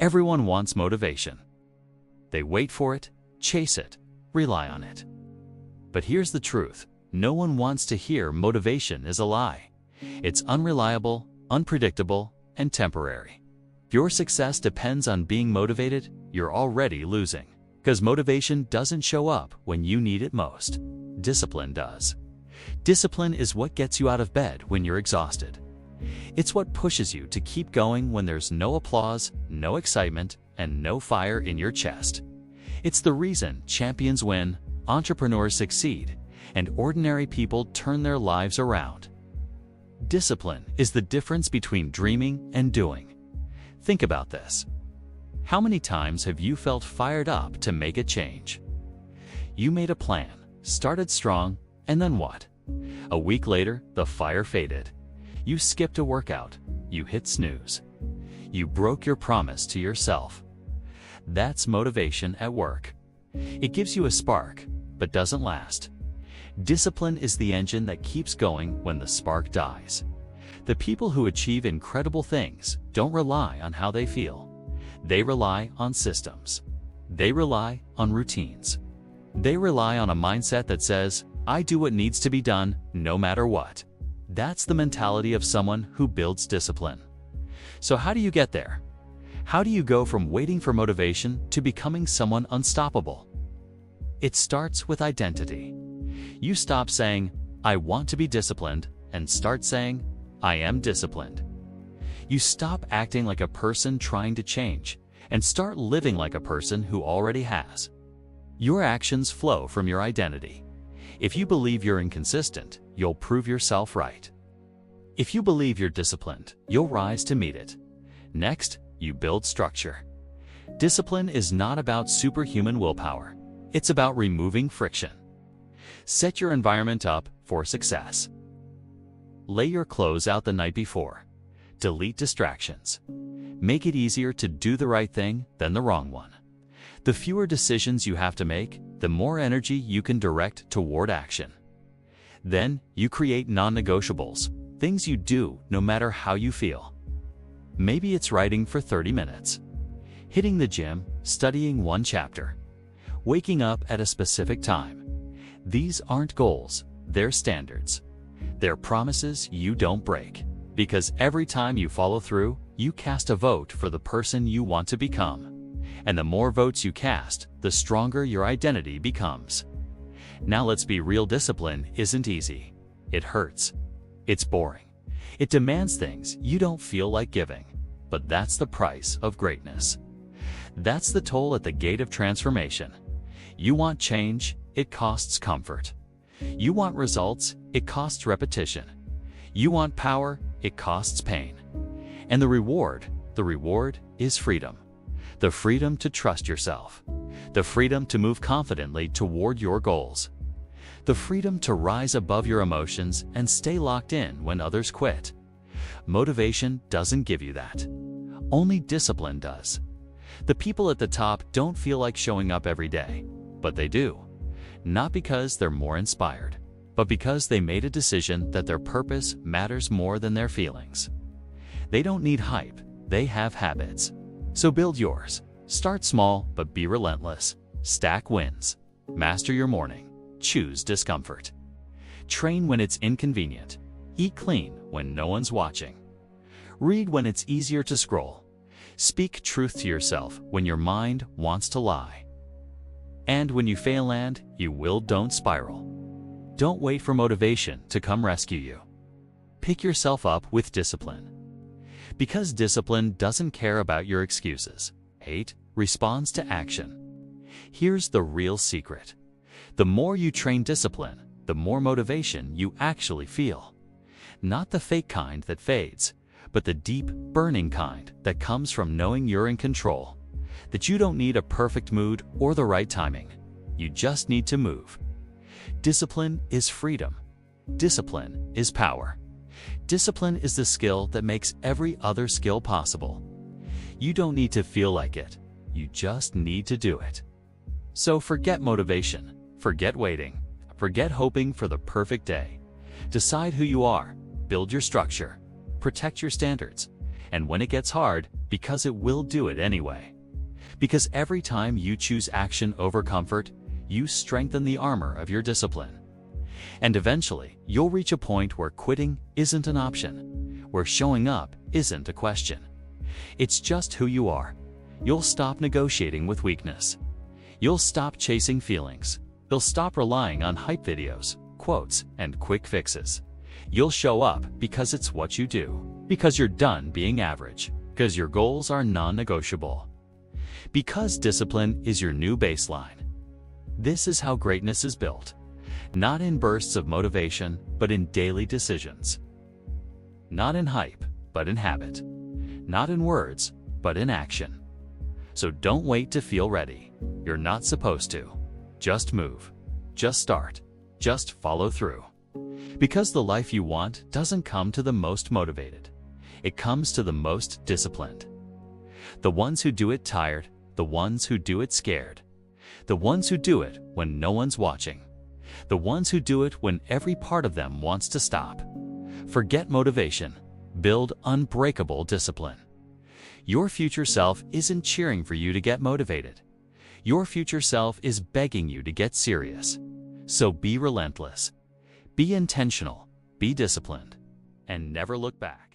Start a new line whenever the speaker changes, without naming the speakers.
Everyone wants motivation. They wait for it, chase it, rely on it. But here's the truth. No one wants to hear motivation is a lie. It's unreliable, unpredictable, and temporary. If your success depends on being motivated, you're already losing. Because motivation doesn't show up when you need it most. Discipline does. Discipline is what gets you out of bed when you're exhausted. It's what pushes you to keep going when there's no applause, no excitement, and no fire in your chest. It's the reason champions win, entrepreneurs succeed, and ordinary people turn their lives around. Discipline is the difference between dreaming and doing. Think about this. How many times have you felt fired up to make a change? You made a plan, started strong, and then what? A week later, the fire faded. You skipped a workout. You hit snooze. You broke your promise to yourself. That's motivation at work. It gives you a spark, but doesn't last. Discipline is the engine that keeps going when the spark dies. The people who achieve incredible things don't rely on how they feel. They rely on systems. They rely on routines. They rely on a mindset that says, I do what needs to be done no matter what. That's the mentality of someone who builds discipline. So how do you get there? How do you go from waiting for motivation to becoming someone unstoppable? It starts with identity. You stop saying, I want to be disciplined, and start saying, I am disciplined. You stop acting like a person trying to change and start living like a person who already has. Your actions flow from your identity. If you believe you're inconsistent, you'll prove yourself right. If you believe you're disciplined, you'll rise to meet it. Next, you build structure. Discipline is not about superhuman willpower. It's about removing friction. Set your environment up for success. Lay your clothes out the night before. Delete distractions. Make it easier to do the right thing than the wrong one. The fewer decisions you have to make, the more energy you can direct toward action. Then you create non-negotiables, things you do no matter how you feel. Maybe it's writing for 30 minutes, hitting the gym, studying one chapter, waking up at a specific time. These aren't goals, they're standards. They're promises you don't break. Because every time you follow through, you cast a vote for the person you want to become. And the more votes you cast, the stronger your identity becomes. Now let's be real, discipline isn't easy. It hurts. It's boring. It demands things you don't feel like giving. But that's the price of greatness. That's the toll at the gate of transformation. You want change, it costs comfort. You want results, it costs repetition. You want power, it costs pain. And the reward is freedom. The freedom to trust yourself. The freedom to move confidently toward your goals. The freedom to rise above your emotions and stay locked in when others quit. Motivation doesn't give you that. Only discipline does. The people at the top don't feel like showing up every day, but they do. Not because they're more inspired, but because they made a decision that their purpose matters more than their feelings. They don't need hype, they have habits. So build yours. Start small, but be relentless. Stack wins. Master your morning. Choose discomfort. Train when it's inconvenient. Eat clean when no one's watching. Read when it's easier to scroll. Speak truth to yourself when your mind wants to lie. And when you fail and you will, don't spiral. Don't wait for motivation to come rescue you. Pick yourself up with discipline. Because discipline doesn't care about your excuses. It responds to action. Here's the real secret. The more you train discipline, the more motivation you actually feel. Not the fake kind that fades, but the deep, burning kind that comes from knowing you're in control. That you don't need a perfect mood or the right timing. You just need to move. Discipline is freedom. Discipline is power. Discipline is the skill that makes every other skill possible. You don't need to feel like it. You just need to do it. So forget motivation. Forget waiting. Forget hoping for the perfect day. Decide who you are. Build your structure. Protect your standards. And when it gets hard, because it will do it anyway. Because every time you choose action over comfort, you strengthen the armor of your discipline. And eventually, you'll reach a point where quitting isn't an option, where showing up isn't a question. It's just who you are. You'll stop negotiating with weakness. You'll stop chasing feelings. You'll stop relying on hype videos, quotes, and quick fixes. You'll show up because it's what you do, because you're done being average, because your goals are non-negotiable, because discipline is your new baseline. This is how greatness is built, not in bursts of motivation, but in daily decisions. Not in hype, but in habit. Not in words, but in action. So don't wait to feel ready. You're not supposed to. Just move. Just start. Just follow through. Because the life you want doesn't come to the most motivated. It comes to the most disciplined. The ones who do it tired, the ones who do it scared, the ones who do it when no one's watching, the ones who do it when every part of them wants to stop. Forget motivation. Build unbreakable discipline. Your future self isn't cheering for you to get motivated. Your future self is begging you to get serious. So be relentless. Be intentional, be disciplined, and never look back.